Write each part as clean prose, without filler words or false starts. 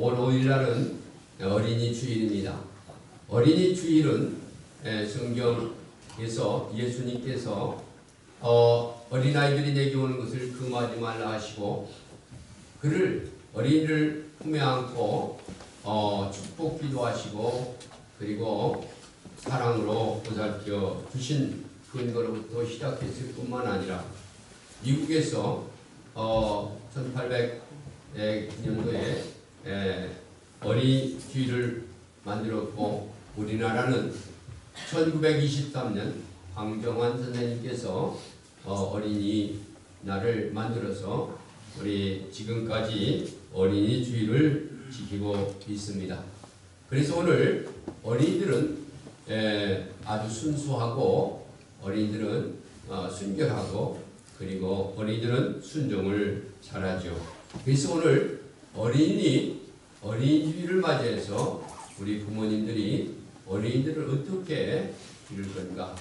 5월 5일 날은 어린이 주일입니다. 어린이 주일은 성경에서 예수님께서 어린아이들이 내게 오는 것을 금하지 말라 하시고 그를 어린이를 품에 안고 축복기도 하시고 그리고 사랑으로 보살펴 주신 근거로부터 시작했을 뿐만 아니라 미국에서 1800년도에 어린이 주일을 만들었고 우리나라는 1923년 황정환 선생님께서 어린이날을 만들어서 우리 지금까지 어린이 주일을 지키고 있습니다. 그래서 오늘 어린이들은 아주 순수하고 어린이들은 순결하고 그리고 어린이들은 순종을 잘하죠. 그래서 오늘 어린이 주일을 맞이해서 우리 부모님들이 어린이들을 어떻게 기를 건가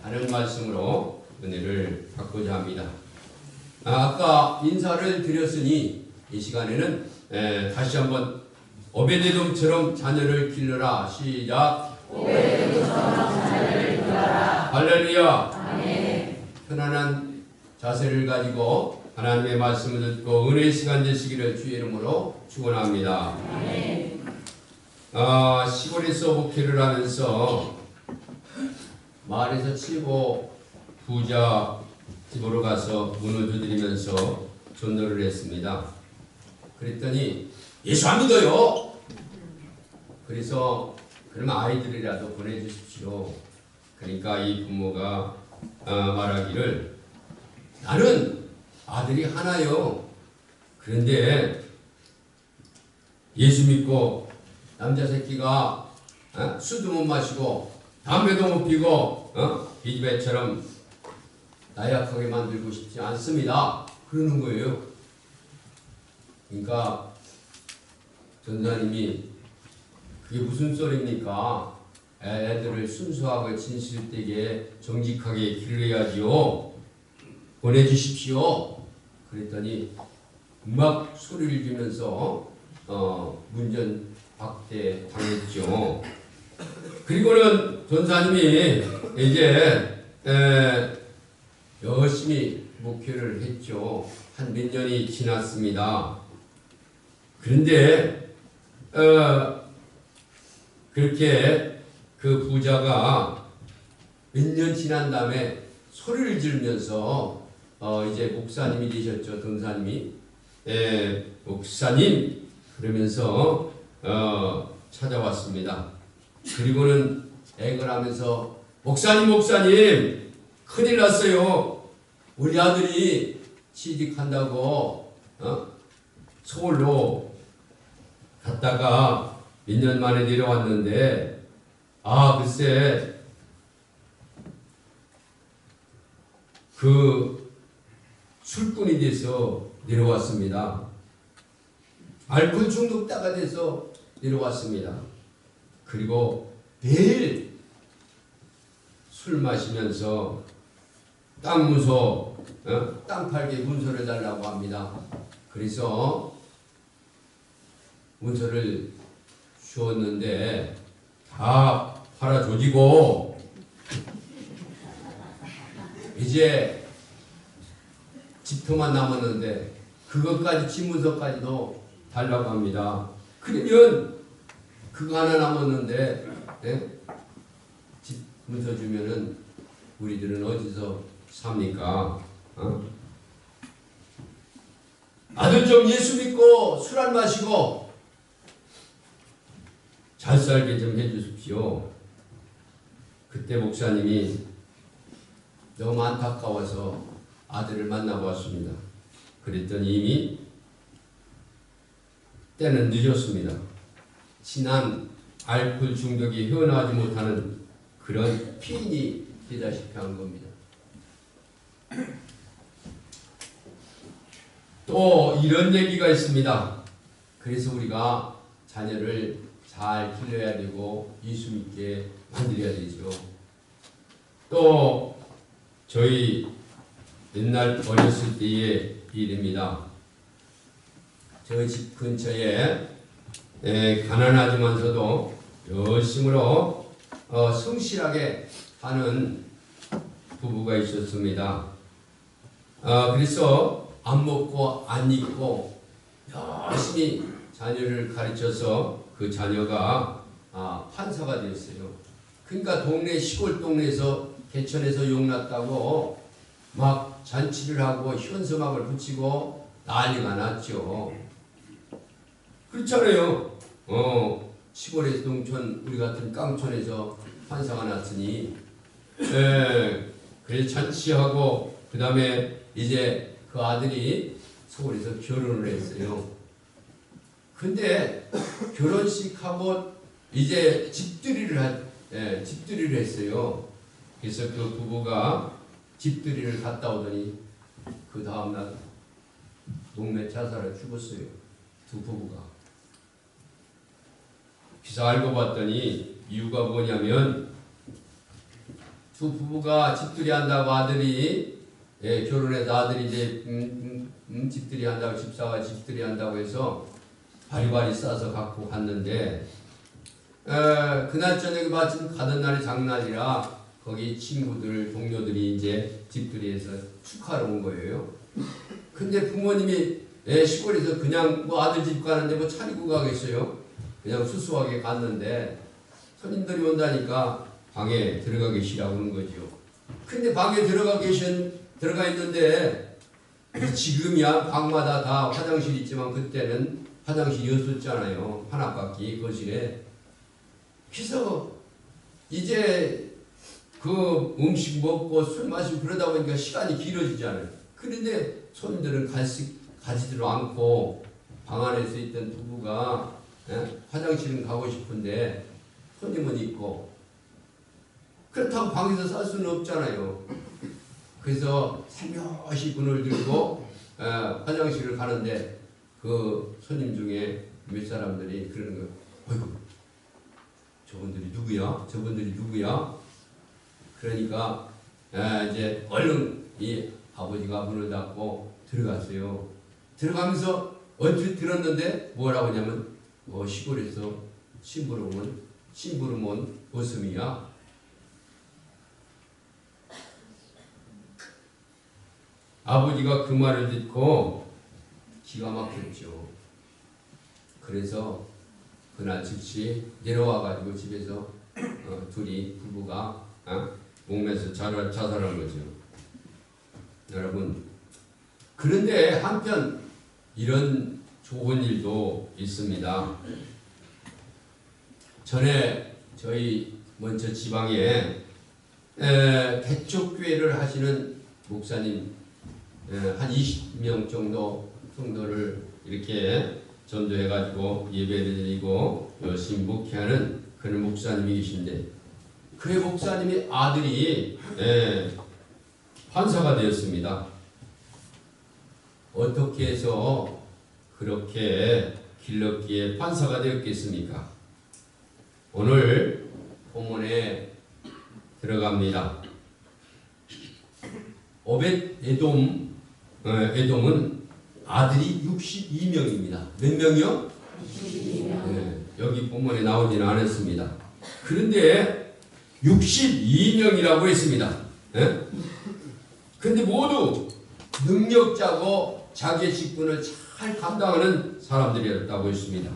하는 말씀으로 은혜를 받고자 합니다. 아까 인사를 드렸으니 이 시간에는 다시 한번 오베데돔처럼 자녀를 길러라. 시작. 오베데돔처럼 자녀를 길러라. 할렐루야. 아멘. 편안한 자세를 가지고 하나님의 말씀을 듣고 은혜의 시간 되시기를 주의 이름으로 축원합니다. 아멘. 시골에서 목회를 하면서 마을에서 치고 부자 집으로 가서 문을 두드리면서 전도를 했습니다. 그랬더니 예수 안 믿어요. 그래서 그러면 아이들이라도 보내주십시오. 그러니까 이 부모가 말하기를 나는 아들이 하나요. 그런데 예수 믿고 남자 새끼가 술도 못 마시고 담배도 못 피고 기집애처럼 나약하게 만들고 싶지 않습니다. 그러는 거예요. 그러니까 전사님이 그게 무슨 소리입니까? 애들을 순수하고 진실되게 정직하게 길러야지요. 보내주십시오. 그랬더니 막 소리를 지면서 문전박대 당했죠. 그리고는 전사님이 이제 열심히 목회를 했죠. 한 몇 년이 지났습니다. 그런데 그렇게 그 부자가 몇 년 지난 다음에 소리를 지르면서 이제 목사님이 되셨죠. 전사님이 목사님 그러면서 찾아왔습니다. 그리고는 애걸하면서 목사님 큰일 났어요. 우리 아들이 취직한다고 서울로 갔다가 몇 년 만에 내려왔는데 글쎄 그 술꾼이 돼서 내려왔습니다. 알코올 중독자가 돼서 내려왔습니다. 그리고 매일 술 마시면서 땅 문서, 땅 팔게 문서를 달라고 합니다. 그래서 문서를 주었는데 다 팔아 조지고 이제 집터만 남았는데 그것까지 집문서까지도 달라고 합니다. 그러면 그거 하나 남았는데 집문서 주면은 우리들은 어디서 삽니까? 아들 좀 예수 믿고 술 안 마시고 잘 살게 좀 해주십시오. 그때 목사님이 너무 안타까워서 아들을 만나보았습니다. 그랬더니 이미 때는 늦었습니다. 지난 알코올 중독이 헤어나지 못하는 그런 피인이 되다시피 한 겁니다. 또 이런 얘기가 있습니다. 그래서 우리가 자녀를 잘 길러야 되고 예수 믿게 만들어야 되죠. 또 저희 옛날 어렸을 때의 일입니다. 저희 집 근처에 가난하지만서도 열심으로 성실하게 하는 부부가 있었습니다. 그래서 안 먹고 안 입고 열심히 자녀를 가르쳐서 그 자녀가 판사가 되었어요. 그러니까 동네 시골 동네에서 개천에서 용났다고 막 잔치를 하고 현수막을 붙이고 난리가 났죠. 그렇잖아요. 시골에서 농촌 우리 같은 깡촌에서 판사가 났으니 그래서 잔치하고 그 다음에 이제 그 아들이 서울에서 결혼을 했어요. 근데 결혼식하고 이제 집들이를 했어요. 그래서 그 부부가 집들이를 갔다 오더니 그 다음날 동네 자살을 죽었어요. 두 부부가. 기사 알고 봤더니 이유가 뭐냐면 두 부부가 집들이 한다고 아들이 결혼해서 아들이 이제 집들이 한다고 집사가 집들이 한다고 해서 바리바리 싸서 갖고 갔는데 그날 저녁에 마침 가던 날이 장날이라 거기 친구들 동료들이 이제 집들이해서 축하하러 온 거예요. 근데 부모님이 시골에서 그냥 뭐 아들 집 가는데 뭐 차리고 가겠어요? 그냥 수수하게 갔는데 손님들이 온다니까 방에 들어가 계시라고 하는 거죠. 근데 방에 들어가 있는데 지금이야 방마다 다 화장실 있지만 그때는 화장실이 없었잖아요. 하나밖에 거실에. 그래서 이제 그 음식 먹고 술 마시고 그러다 보니까 시간이 길어지잖아요. 그런데 손님들은 가지도 않고 방 안에서 있던 부부가 화장실은 가고 싶은데 손님은 있고 그렇다고 방에서 살 수는 없잖아요. 그래서 살며시 문을 들고 화장실을 가는데 그 손님 중에 몇 사람들이 그러는 거예요. 어이구, 저분들이 누구야? 저분들이 누구야? 그러니까 이제 얼른 이 아버지가 문을 닫고 들어갔어요. 들어가면서 얼핏 들었는데 뭐라고 하냐면 시골에서 심부름 온 보슴이야. 아버지가 그 말을 듣고 기가 막혔죠. 그래서 그날 즉시 내려와가지고 집에서 둘이 부부가 목매서 자살한 거죠. 여러분, 그런데 한편 이런 좋은 일도 있습니다. 전에 저희 먼저 지방에 개척교회를 하시는 목사님 한 20명 정도 성도를 이렇게 전도해가지고 예배를 드리고 열심히 목회하는 그런 목사님이 계신데 그 목사님의 아들이 판사가 되었습니다. 어떻게 해서 그렇게 길렀기에 판사가 되었겠습니까? 오늘 본문에 들어갑니다. 에돔은 아들이 62명입니다. 몇 명이요? 62명. 여기 본문에 나오지는 않았습니다. 그런데 62명이라고 했습니다. 근데 모두 능력자고 자기의 직분을 잘 감당하는 사람들이었다고 했습니다.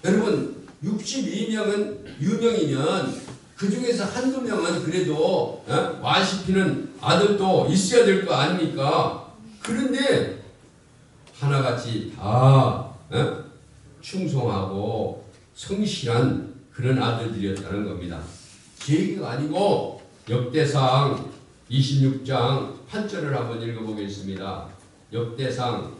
여러분, 62명은 유명이면 그 중에서 한두 명은 그래도 말 씹히는 아들도 있어야 될 거 아닙니까? 그런데 하나같이 다 충성하고 성실한 그런 아들들이었다는 겁니다. 제 얘기가 아니고 역대상 26장 8절을 한번 읽어보겠습니다. 역대상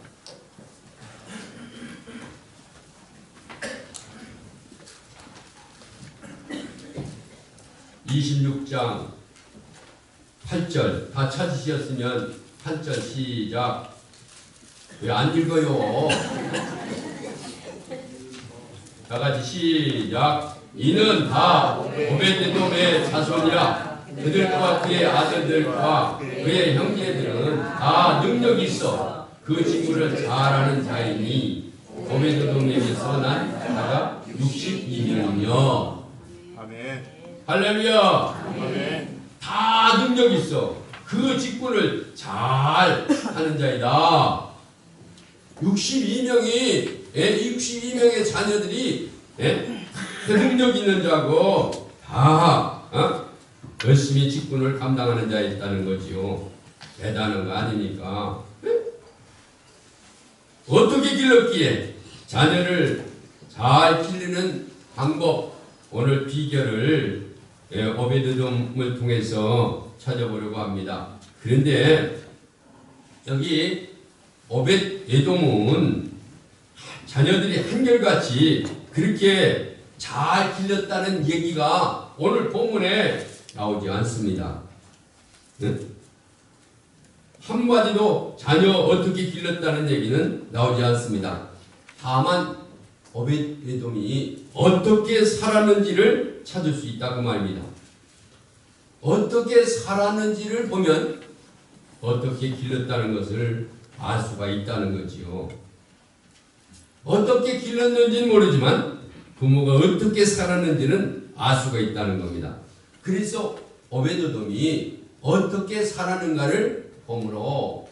26장 8절 다 찾으셨으면 8절 시작. 왜 안 읽어요? 다 같이 시작. 이는 다 오벳에돔의 자손이라. 그들과 그의 아들들과 그의 형제들은 다 능력이 있어 그 직무를 잘하는 자이니 오베드돔에게서 난 자가 62명이며. 아멘. 할렐루야. 아멘. 다 능력 있어. 그 직분을 잘 하는 자이다. 62명의 자녀들이 그 능력 있는 자고 다 열심히 직분을 감당하는 자에 있다는 거지요. 대단한 거 아닙니까? 어떻게 길렀기에 자녀를 잘 기르는 방법, 오늘 비결을 오베드돔을 통해서 찾아보려고 합니다. 그런데 여기 오벳에돔은 자녀들이 한결같이 그렇게 잘 길렀다는 얘기가 오늘 본문에 나오지 않습니다. 한마디도 자녀 어떻게 길렀다는 얘기는 나오지 않습니다. 다만 오벳에돔이 어떻게 살았는지를 찾을 수 있다 그 말입니다. 어떻게 살았는지를 보면 어떻게 길렀다는 것을 알 수가 있다는 거지요. 어떻게 길렀는지는 모르지만 부모가 어떻게 살았는지는 알 수가 있다는 겁니다. 그래서 오베드돔이 어떻게 살았는가를 보므로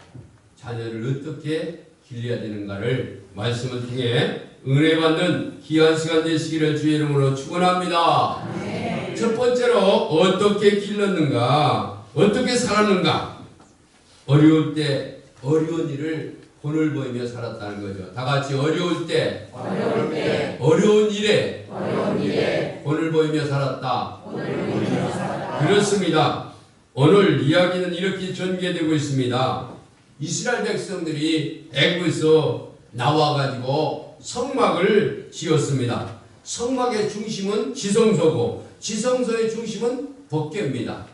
자녀를 어떻게 길러야 되는가를 말씀을 통해 은혜 받는 귀한 시간 되시기를 주의 이름으로 축원합니다. 첫 번째로 어떻게 길렀는가, 어떻게 살았는가. 어려울 때 어려운 일을 본을 보이며 살았다는 거죠. 다 같이 어려울 때 어려운 일에 본을 보이며 살았다. 그렇습니다. 오늘 이야기는 이렇게 전개되고 있습니다. 이스라엘 백성들이 애굽에서 나와가지고 성막을 지었습니다. 성막의 중심은 지성소고 지성소의 중심은 법궤입니다.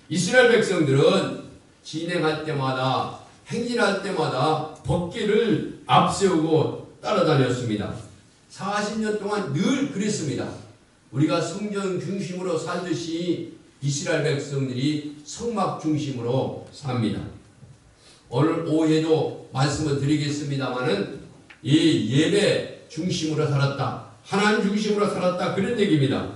이스라엘 백성들은 진행할 때마다 행진할 때마다 법궤를 앞세우고 따라다녔습니다. 40년 동안 늘 그랬습니다. 우리가 성전 중심으로 살듯이 이스라엘 백성들이 성막 중심으로 삽니다. 오늘 오후에도 말씀을 드리겠습니다마는 이 예배 중심으로 살았다. 하나님 중심으로 살았다. 그런 얘기입니다.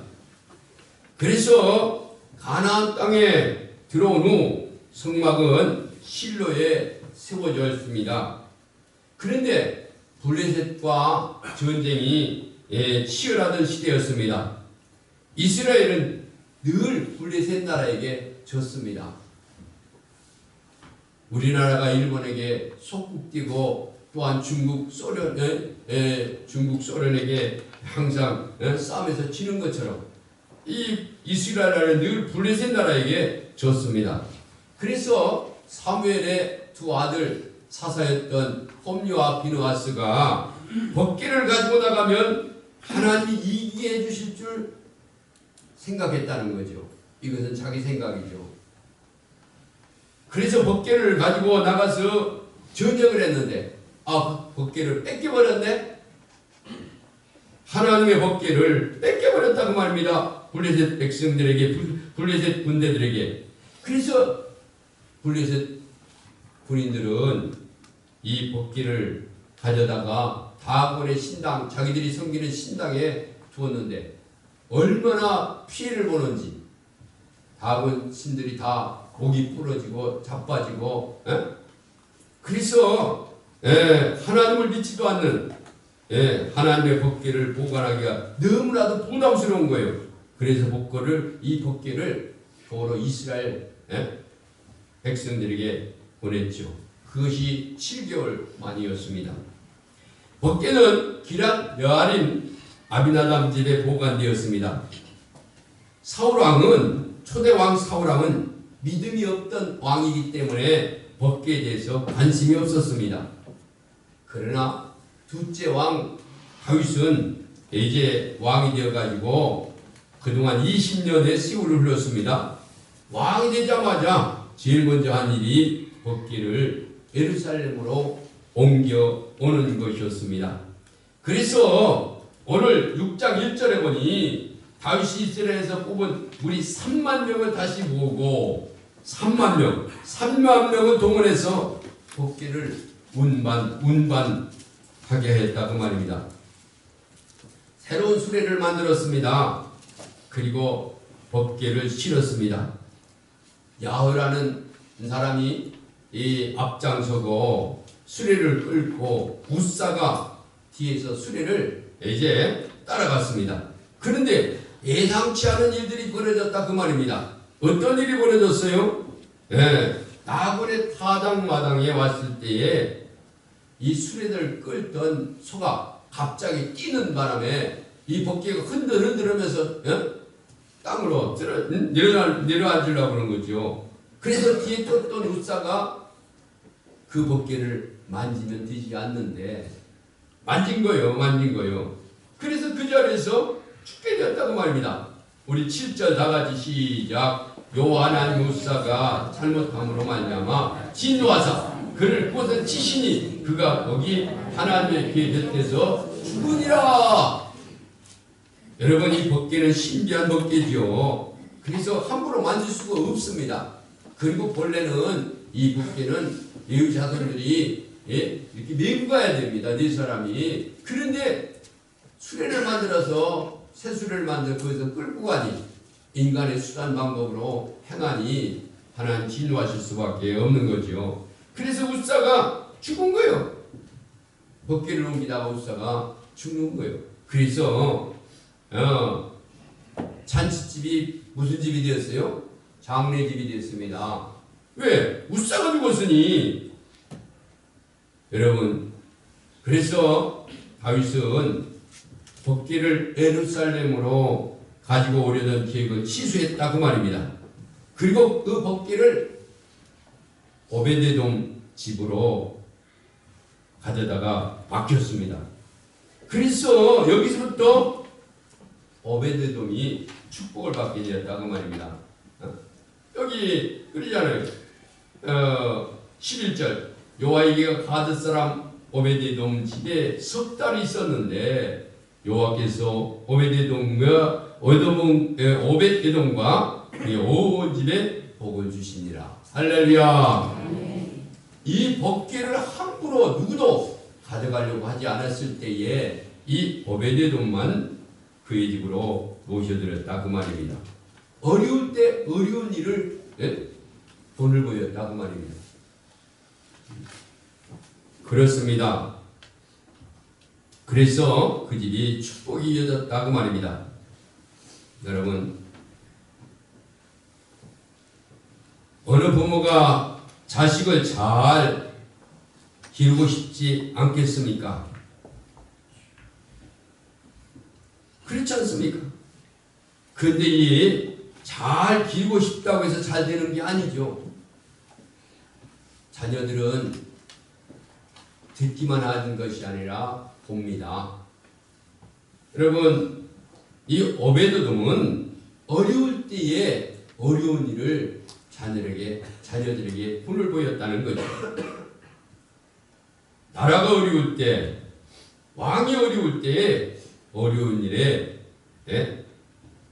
그래서 가나안 땅에 들어온 후 성막은 실로에 세워졌습니다. 그런데 블레셋과 전쟁이 치열하던 시대였습니다. 이스라엘은 늘 블레셋 나라에게 졌습니다. 우리나라가 일본에게 속국되고 또한 중국 소련에게 항상 싸움에서 지는 것처럼 이 이스라엘은 늘 블레셋 나라에게 졌습니다. 그래서 사무엘의 두 아들 사사였던 홈리와 비느하스가 법궤를 가지고 나가면 하나님이 이기게 해주실 줄 생각했다는 거죠. 이것은 자기 생각이죠. 그래서 법궤를 가지고 나가서 전쟁을 했는데 법궤를 뺏겨버렸네? 하나님의 법궤를 뺏겨버렸다고 말입니다. 블레셋 백성들에게, 블레셋 군대들에게. 그래서 블레셋 군인들은 이 법궤를 가져다가 다곤의 신당, 자기들이 섬기는 신당에 두었는데 얼마나 피해를 보는지. 다곤 신들이 다 목이 부러지고 자빠지고, 그래서 하나님을 믿지도 않는 하나님의 법궤를 보관하기가 너무나도 부담스러운 거예요. 그래서 이 법궤를 도로 이스라엘 백성들에게 보냈죠. 그것이 7개월 만이었습니다. 법궤는 기랏 여아림 아비나답 집에 보관되었습니다. 초대 왕 사울왕은 믿음이 없던 왕이기 때문에 법궤에 대해서 관심이 없었습니다. 그러나 둘째 왕 다윗은 이제 왕이 되어가지고 그동안 20년의 세월을 흘렸습니다. 왕이 되자마자 제일 먼저 한 일이 법궤를 예루살렘으로 옮겨오는 것이었습니다. 그래서 오늘 6장 1절에 보니 다윗이 이스라엘에서 뽑은 무리 3만 명을 다시 모으고 3만 명을 동원해서 법궤를 운반하게 하게 했다고 말입니다. 새로운 수레를 만들었습니다. 그리고 법궤를 실었습니다. 야흐라는 사람이 이 앞장서고 수레를 끌고 우사가 뒤에서 수레를 이제 따라갔습니다. 그런데 예상치 않은 일들이 벌어졌다 그 말입니다. 어떤 일이 벌어졌어요? 나곤의 타당마당에 왔을 때에 이 수레를 끌던 소가 갑자기 뛰는 바람에 이 법궤가 흔들흔들하면서 땅으로 내려앉으려고 그런 거죠. 그래서 뒤에 떴던 우사가 그 법궤를 만지면 되지 않는데 만진 거요. 그래서 그 자리에서 죽게 되었다고 말입니다. 우리 7절 다 같이 시작. 여호와 하나님 우사가 잘못함으로 말미암아 진노하사 그를 꽃을 치시니 그가 거기 하나님의 귀에 곁에서 죽으니라. 여러분, 이 법궤는 신비한 법궤죠. 그래서 함부로 만질 수가 없습니다. 그리고 본래는 이 법궤는 레위 자손들이 이렇게 메고 가야 됩니다. 네 사람이. 그런데 수레를 만들어서 새 수레를 만들어 거기서 끌고 가니 인간의 수단 방법으로 행하니 하나님 진노하실 수밖에 없는 거죠. 그래서 우사가 죽은 거예요. 법궤를 옮기다가 우사가 죽는 거예요. 그래서 잔치집이 무슨 집이 되었어요? 장례집이 되었습니다. 왜? 우사가 죽었으니. 여러분, 그래서 다윗은 법궤를 예루살렘으로 가지고 오려던 계획을 취소했다 그 말입니다. 그리고 그 법궤를 오베데돔 집으로 가져다가 맡겼습니다. 그래서 여기서부터 오베데돔이 축복을 받게 되었다 그 말입니다. 여기 그러잖아요. 11절 여호와에게 가드 사람 오베데돔 집에 석 달이 있었는데 여호와께서 오베데돔과 그의 온 집에 복을 주시니라. 할렐루야. 이 법궤를 함부로 누구도 가져가려고 하지 않았을 때에 이 오베데돔만 그의 집으로 모셔드렸다 그 말입니다. 어려울 때 어려운 일을 돈을 보였다 그 말입니다. 그렇습니다. 그래서 그 집이 축복이 이어졌다 그 말입니다. 여러분, 어느 부모가 자식을 잘 기르고 싶지 않겠습니까? 그렇지 않습니까? 그런데 이 잘 기르고 싶다고 해서 잘 되는 게 아니죠. 자녀들은 듣기만 하는 것이 아니라 봅니다. 여러분, 이 오베데돔은 어려울 때에 어려운 일을 자녀들에게 본을 보였다는 거죠. 나라가 어려울 때, 왕이 어려울 때에 어려운 일에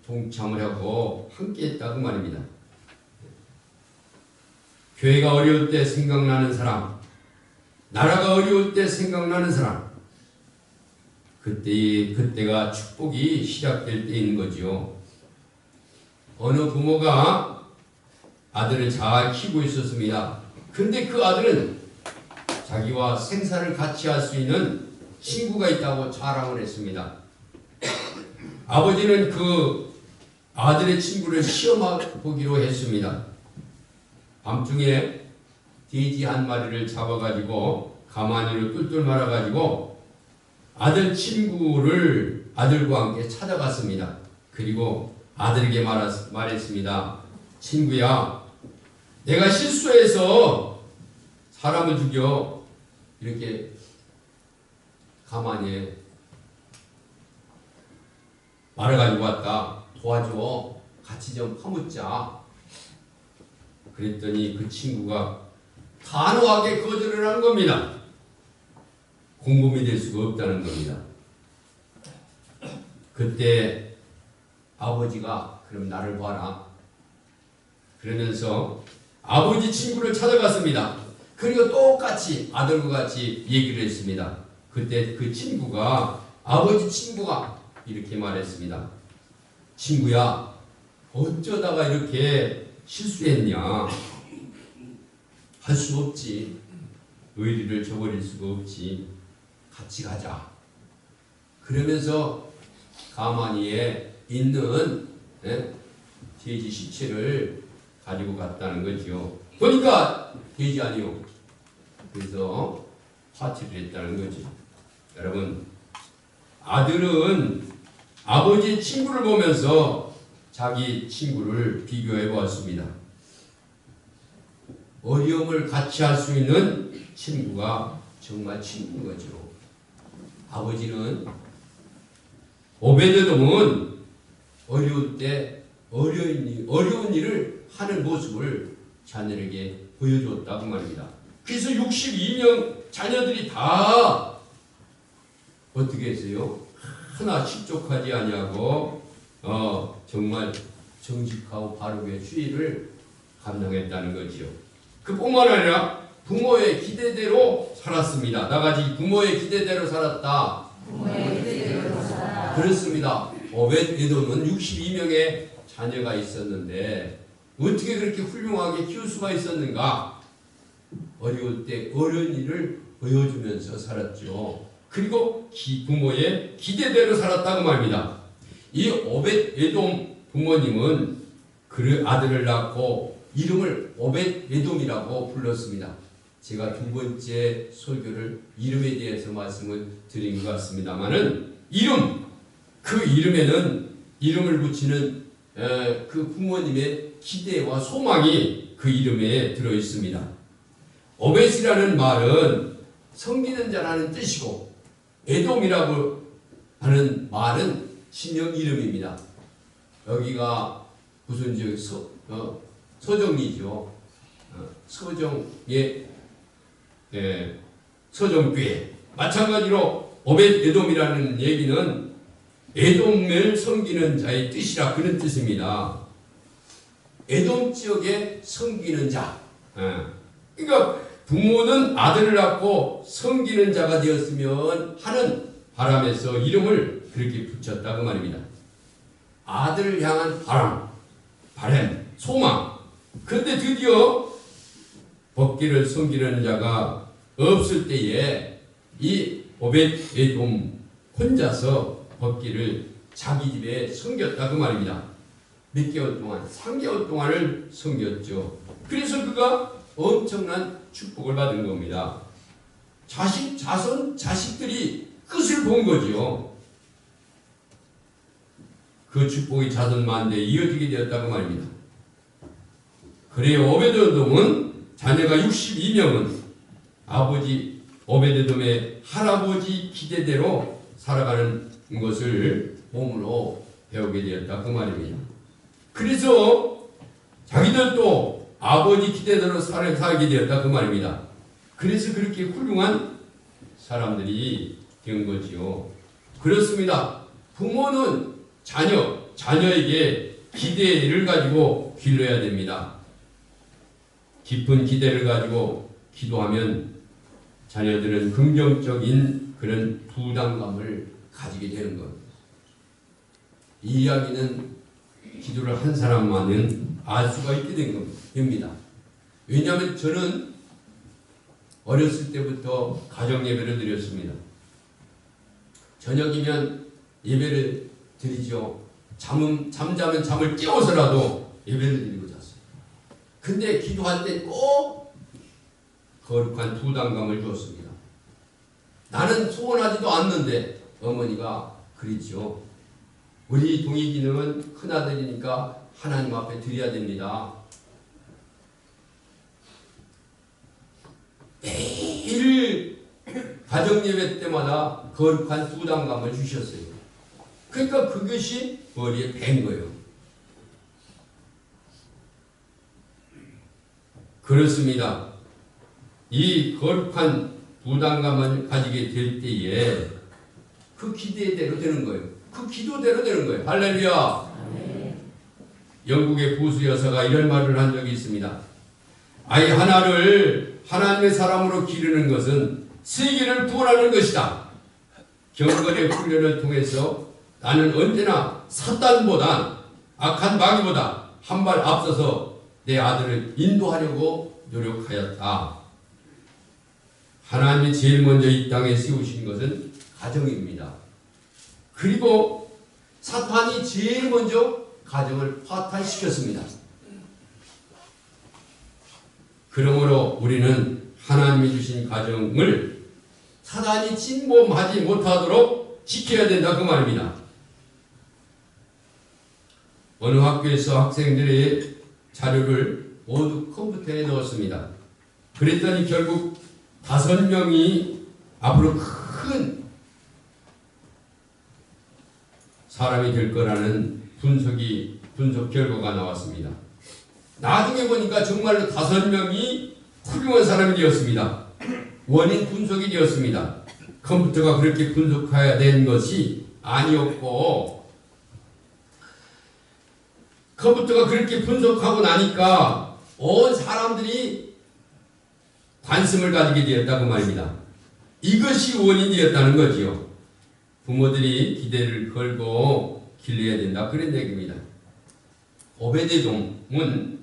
동참을 하고 함께 했다고 말입니다. 교회가 어려울 때 생각나는 사람, 나라가 어려울 때 생각나는 사람, 그때가 축복이 시작될 때인 거죠. 어느 부모가 아들을 잘 키우고 있었습니다. 근데 그 아들은 자기와 생사를 같이 할 수 있는 친구가 있다고 자랑을 했습니다. 아버지는 그 아들의 친구를 시험해보기로 했습니다. 밤중에 돼지 한 마리를 잡아가지고 가마니로 뚫뚫 말아가지고 아들 친구를 아들과 함께 찾아갔습니다. 그리고 아들에게 말했습니다. 친구야, 내가 실수해서 사람을 죽여 이렇게 가마니에 말아가지고 왔다. 도와줘. 같이 좀 파묻자. 그랬더니 그 친구가 단호하게 거절을 한 겁니다. 공범이 될 수가 없다는 겁니다. 그때 아버지가 그럼 나를 봐라. 그러면서 아버지 친구를 찾아갔습니다. 그리고 똑같이 아들과 같이 얘기를 했습니다. 그때 그 친구가 아버지 친구가 이렇게 말했습니다. 친구야, 어쩌다가 이렇게 실수했냐? 할 수 없지. 의리를 저버릴 수가 없지. 같이 가자. 그러면서 가만히에 있는 돼지 시체를 가지고 갔다는 거죠. 보니까 돼지 아니요. 그래서 파티를 했다는 거죠. 여러분, 아들은 아버지 친구를 보면서 자기 친구를 비교해 보았습니다. 어려움을 같이 할 수 있는 친구가 정말 친구인 거죠. 아버지는 오베드돔은 어려울 때 어려운 일을 하는 모습을 자녀에게 보여주었다고 말입니다. 그래서 62명 자녀들이 다 어떻게 했어요? 하나 실족하지 아니하고 정말 정직하고 바르게 주의를 감당했다는 거지요. 그뿐만 아니라 부모의 기대대로 살았습니다. 나같이 부모의 기대대로 살았다. 그렇습니다. 오벳에돔은 62명의 자녀가 있었는데 어떻게 그렇게 훌륭하게 키울 수가 있었는가? 어려울 때 어려운 일을 보여주면서 살았죠. 그리고 부모의 기대대로 살았다고 말입니다. 이 오벳에돔 부모님은 그 아들을 낳고 이름을 오벳에돔이라고 불렀습니다. 제가 두 번째 설교를 이름에 대해서 말씀을 드린 것 같습니다만은 그 이름에는 이름을 붙이는 그 부모님의 기대와 소망이 그 이름에 들어 있습니다. 오벳이라는 말은 섬기는 자라는 뜻이고 에돔이라고 하는 말은 신령 이름입니다. 여기가 무슨 서정리죠. 서정의 서정교회. 마찬가지로 오벳에돔이라는 얘기는 에돔을 섬기는 자의 뜻이라 그런 뜻입니다. 에돔 지역에 섬기는 자. 그러니까 부모는 아들을 낳고 섬기는 자가 되었으면 하는 바람에서 이름을 그렇게 붙였다고 말입니다. 아들을 향한 바람, 소망. 그런데 드디어 법궤를 섬기는 자가 없을 때에 이 오벳에돔 혼자서 법궤를 자기 집에 섬겼다고 말입니다. 몇 개월 동안, 3개월 동안을 섬겼죠. 그래서 그가 엄청난 축복을 받은 겁니다. 자식들이 끝을 본 거지요. 그 축복이 자손 만대에 이어지게 되었다고 말입니다. 그래요. 오벳에돔은 자녀가 62명은 아버지 오벳에돔의 할아버지 기대대로 살아가는 것을 몸으로 배우게 되었다 그 말입니다. 그래서 자기들도 아버지 기대대로 살게 되었다 그 말입니다. 그래서 그렇게 훌륭한 사람들이 된 거지요. 그렇습니다. 부모는 자녀에게 기대를 가지고 길러야 됩니다. 깊은 기대를 가지고 기도하면 자녀들은 긍정적인 그런 부담감을 가지게 되는 것. 이 이야기는 기도를 한 사람만은 알 수가 있게 된 겁니다. 왜냐하면 저는 어렸을 때부터 가정 예배를 드렸습니다. 저녁이면 예배를 드리죠. 잠자면 잠을 깨워서라도 예배를 드리고 잤어요. 근데 기도할 때 꼭 거룩한 부담감을 주었습니다. 나는 소원하지도 않는데 어머니가 그랬죠. 우리 동익이는 큰아들이니까 하나님 앞에 드려야 됩니다. 매일 가정예배 때마다 거룩한 부담감을 주셨어요. 그러니까 그것이 머리에 밴 거예요. 그렇습니다. 이 거룩한 부담감을 가지게 될 때에 그 기대대로 되는 거예요. 그 기도대로 되는 거예요. 할렐루야. 영국의 보수 여사가 이런 말을 한 적이 있습니다. 아이 하나를 하나님의 사람으로 기르는 것은 세계를 구원하는 것이다. 경건의 훈련을 통해서 나는 언제나 사단보다 악한 마귀보다 한 발 앞서서 내 아들을 인도하려고 노력하였다. 하나님이 제일 먼저 이 땅에 세우신 것은 가정입니다. 그리고 사탄이 제일 먼저 가정을 파탄시켰습니다. 그러므로 우리는 하나님이 주신 가정을 사단이 침범하지 못하도록 지켜야 된다 그 말입니다. 어느 학교에서 학생들의 자료를 모두 컴퓨터에 넣었습니다. 그랬더니 결국 5명이 앞으로 큰 사람이 될 거라는 분석 결과가 나왔습니다. 나중에 보니까 정말로 5명이 훌륭한 사람이 되었습니다. 원인 분석이 되었습니다. 컴퓨터가 그렇게 분석해야 되는 것이 아니었고, 컴퓨터가 그렇게 분석하고 나니까 온 사람들이 관심을 가지게 되었다고 말입니다. 이것이 원인이 되었다는 거지요. 부모들이 기대를 걸고 길러야 된다 그런 얘기입니다. 오베데돔은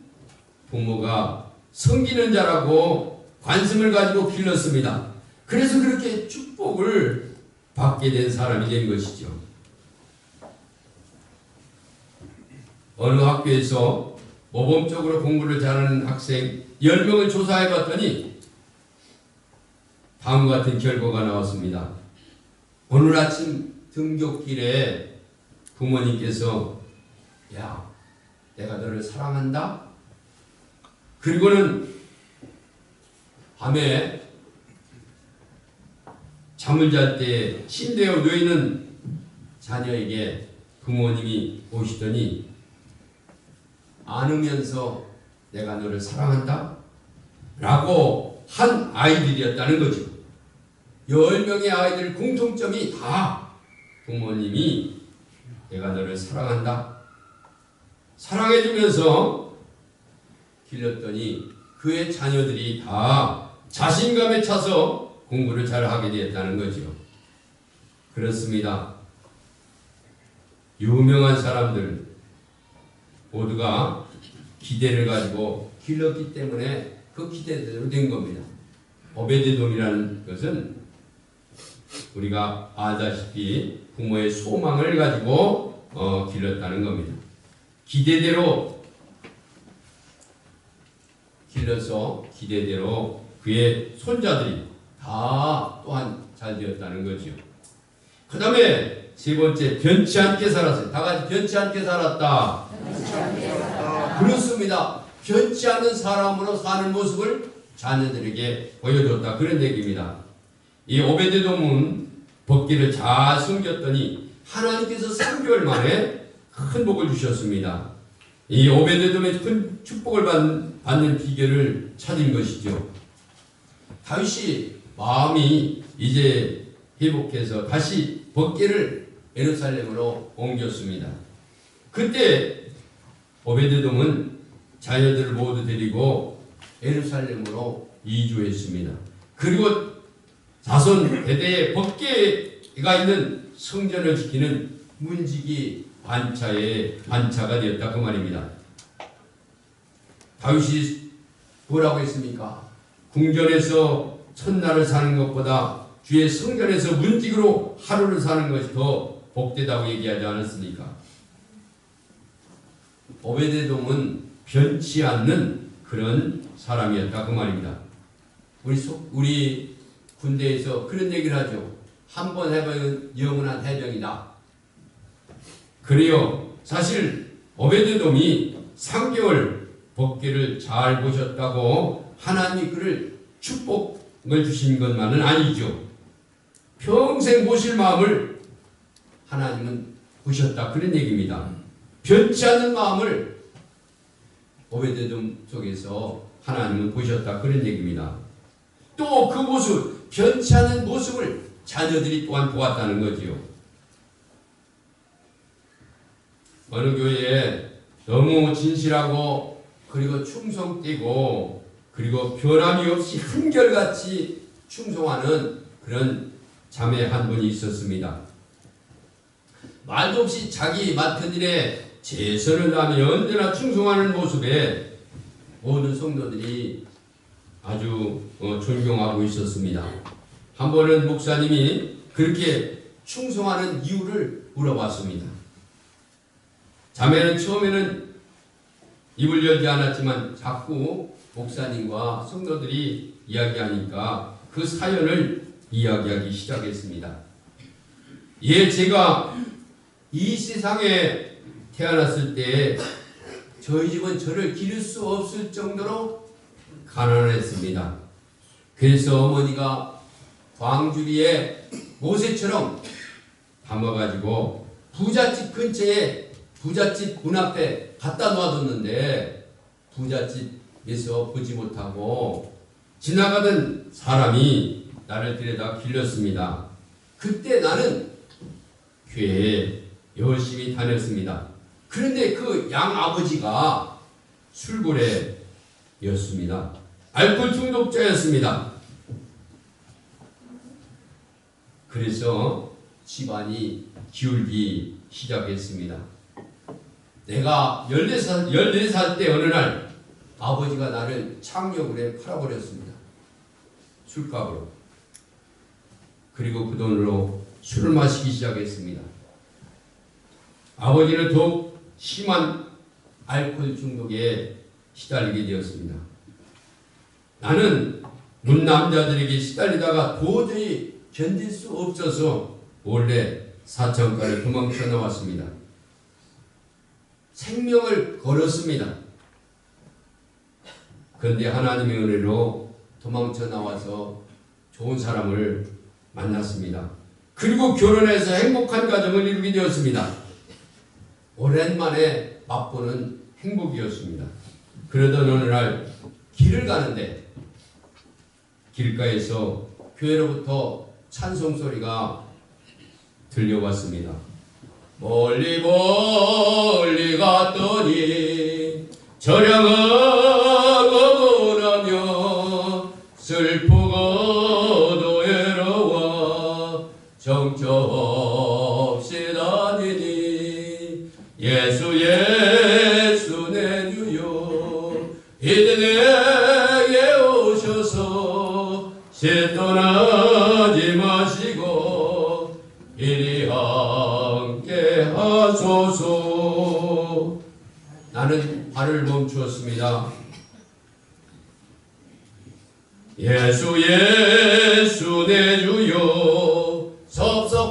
부모가 섬기는 자라고 관심을 가지고 길렀습니다. 그래서 그렇게 축복을 받게 된 사람이 된 것이죠. 어느 학교에서 모범적으로 공부를 잘하는 학생 10명을 조사해 봤더니 다음과 같은 결과가 나왔습니다. 오늘 아침 등굣길에 부모님께서 야, 내가 너를 사랑한다. 그리고는 밤에 잠을 잘 때 침대에 누워있는 자녀에게 부모님이 오시더니 안으면서 내가 너를 사랑한다 라고 한 아이들이었다는 거죠. 10명의 아이들 공통점이 다 부모님이 내가 너를 사랑한다 사랑해주면서 길렀더니 그의 자녀들이 다 자신감에 차서 공부를 잘하게 되었다는 거죠. 그렇습니다. 유명한 사람들 모두가 기대를 가지고 길렀기 때문에 그 기대대로 된 겁니다. 오베데돔이라는 것은 우리가 알다시피 부모의 소망을 가지고 길렀다는 겁니다. 기대대로 길러서 기대대로 그의 손자들이 다 또한 잘 되었다는 거지요. 그 다음에 세 번째, 변치 않게 살았어요. 다 같이 변치 않게 살았다. 그렇습니다. 변치 않는 사람으로 사는 모습을 자녀들에게 보여줬다. 그런 얘기입니다. 이 오베데돔은 법궤를 잘 숨겼더니 하나님께서 3개월 만에 큰 복을 주셨습니다. 이 오베데돔의 큰 축복을 받는 비결을 찾은 것이죠. 다윗이 마음이 이제 회복해서 다시 법궤를 예루살렘으로 옮겼습니다. 그때 오베데돔은 자녀들을 모두 데리고 예루살렘으로 이주했습니다. 그리고 자손 대대의 법궤가 있는 성전을 지키는 문지기 반차가 되었다 그 말입니다. 다윗이 뭐라고 했습니까? 궁전에서 첫날을 사는 것보다 주의 성전에서 문지기로 하루를 사는 것이 더 복되다고 얘기하지 않았습니까? 오베데돔은 변치 않는 그런 사람이었다 그 말입니다. 우리 군대에서 그런 얘기를 하죠. 한번 해보면 영원한 해병이다. 그래요. 사실 오베데돔이 3개월 법궤를 잘 보셨다고 하나님이 그를 축복을 주신 것만은 아니죠. 평생 보실 마음을 하나님은 보셨다. 그런 얘기입니다. 변치 않는 마음을 오베데돔 속에서 하나님은 보셨다. 그런 얘기입니다. 또 그 모습, 변치 않은 모습을 자녀들이 또한 보았다는 거지요. 어느 교회에 너무 진실하고 그리고 충성되고 그리고 변함이 없이 한결같이 충성하는 그런 자매 한 분이 있었습니다. 말도 없이 자기 맡은 일에 최선을 다하며 언제나 충성하는 모습에 모든 성도들이 아주 존경하고 있었습니다. 한 번은 목사님이 그렇게 충성하는 이유를 물어봤습니다. 자매는 처음에는 입을 열지 않았지만 자꾸 목사님과 성도들이 이야기하니까 그 사연을 이야기하기 시작했습니다. 예, 제가 이 세상에 태어났을 때 저희 집은 저를 기를 수 없을 정도로 가난했습니다. 그래서 어머니가 광주리에 모세처럼 담아가지고 부잣집 근처에 부잣집 문 앞에 갖다 놔뒀는데 부잣집에서 보지 못하고 지나가던 사람이 나를 데려다 길렀습니다. 그때 나는 교회에 열심히 다녔습니다. 그런데 그 양아버지가 술고래였습니다. 알코올 중독자였습니다. 그래서 집안이 기울기 시작했습니다. 내가 14살 때 어느 날 아버지가 나를 창녀굴에 팔아버렸습니다. 술값으로. 그리고 그 돈으로 술을 마시기 시작했습니다. 아버지는 더욱 심한 알코올 중독에 시달리게 되었습니다. 나는 문남자들에게 시달리다가 도저히 견딜 수 없어서 몰래 사창가를 도망쳐 나왔습니다. 생명을 걸었습니다. 그런데 하나님의 은혜로 도망쳐 나와서 좋은 사람을 만났습니다. 그리고 결혼해서 행복한 가정을 이루게 되었습니다. 오랜만에 맛보는 행복이었습니다. 그러던 어느 날 길을 가는데 길가에서 교회로부터 찬송 소리가 들려왔습니다. 멀리 멀리 갔더니 저량하고 나며 슬프고도 외로워 정처 없이 다니니 예수 예수 내 주여 이제 내게 오셔서 시 떠나지 마시고 이리 함께 하소서. 나는 발을 멈추었습니다. 예수 예수 내 주여 섭섭하여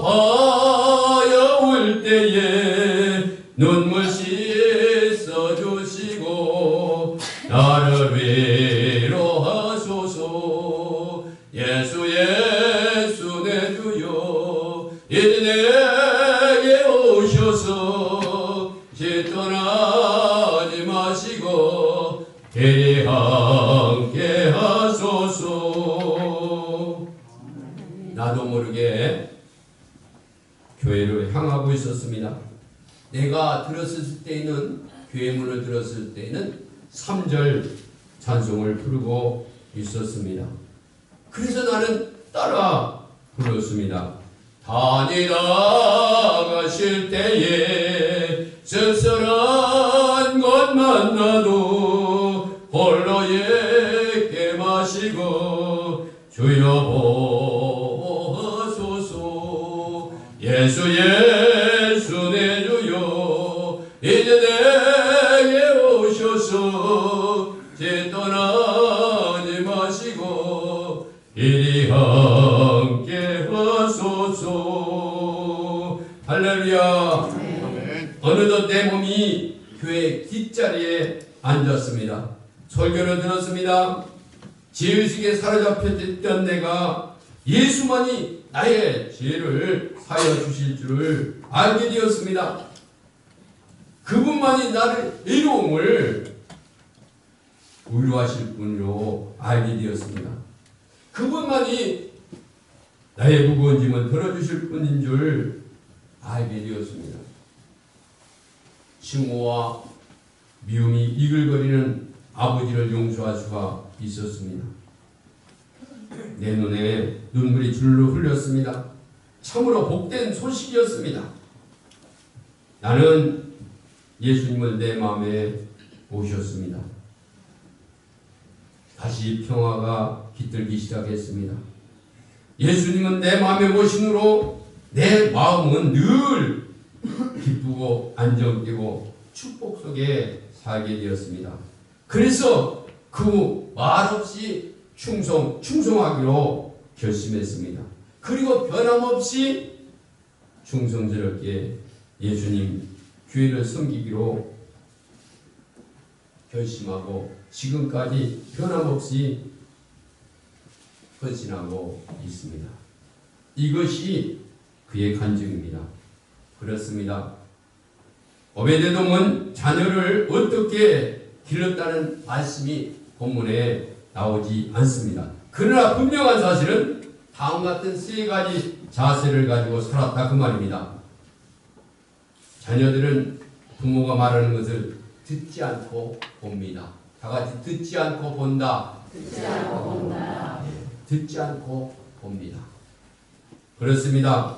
울 때에 눈물 씻어 주시고 나를 위로하소서. 예수 예수 내 주여 이제 내게 오셔서 시 떠나지 마시고 이리 함께 하소서. 나도 모르게 교회를 향하고 있었습니다. 내가 들었을 때에는 교회 문을 들었을 때에는 3절 찬송을 부르고 있었습니다. 그래서 나는 따라 불렀습니다. 다니다 가실 때에 쓸쓸한 것 만나도 홀로 예게 마시고 주여 보소서. 예수 예수 내 주여 이제 내게 오셔서 시 떠나지 마시고 이리 함께 하소서. 할렐루야. 아멘. 어느덧 내 몸이 교회 뒷자리에 앉았습니다. 설교를 들었습니다. 죄의식에 사로잡혀있던 내가 예수만이 나의 죄를 사하여 주실 줄을 알게 되었습니다. 그분만이 나를 의로움을 위로하실 분으로 알게 되었습니다. 그분만이 나의 무거운 짐을 덜어주실 분인 줄 알게 되었습니다. 증오와 미움이 이글거리는 아버지를 용서할 수가 있었습니다. 내 눈에 눈물이 줄로 흘렸습니다. 참으로 복된 소식이었습니다. 나는 예수님을 내 마음에 모셨습니다. 다시 평화가 깃들기 시작했습니다. 예수님은 내 마음에 모심으로 내 마음은 늘 기쁘고 안정되고 축복 속에 살게 되었습니다. 그래서 그 말없이 충성하기로 결심했습니다. 그리고 변함없이 충성스럽게 예수님 교회를 섬기기로 결심하고 지금까지 변함없이 헌신하고 있습니다. 이것이 그의 간증입니다. 그렇습니다. 오베데돔은 자녀를 어떻게 길렀다는 말씀이 본문에 나오지 않습니다. 그러나 분명한 사실은 다음 같은 세 가지 자세를 가지고 살았다 그 말입니다. 자녀들은 부모가 말하는 것을 듣지 않고 봅니다. 다 같이 듣지 않고 본다. 듣지 않고 본다. 듣지 않고 봅니다. 그렇습니다.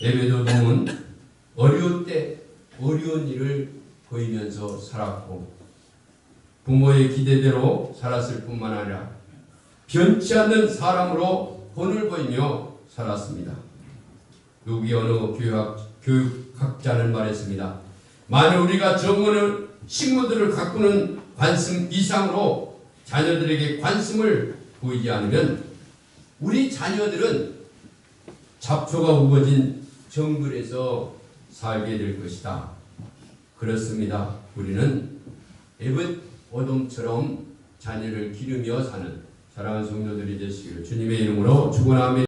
오베데돔은 어려울 때 어려운 일을 보이면서 살았고 부모의 기대대로 살았을 뿐만 아니라 변치 않는 사람으로 본을 보이며 살았습니다. 누구의 어느 교육학자는 말했습니다. 만일 우리가 정원의 식물들을 가꾸는 관심 이상으로 자녀들에게 관심을 보이지 않으면 우리 자녀들은 잡초가 우거진 정글에서 살게 될 것이다. 그렇습니다. 우리는 오베데돔처럼 자녀를 기르며 사는 사랑하는 성도들이 되시기를 주님의 이름으로 축원합니다.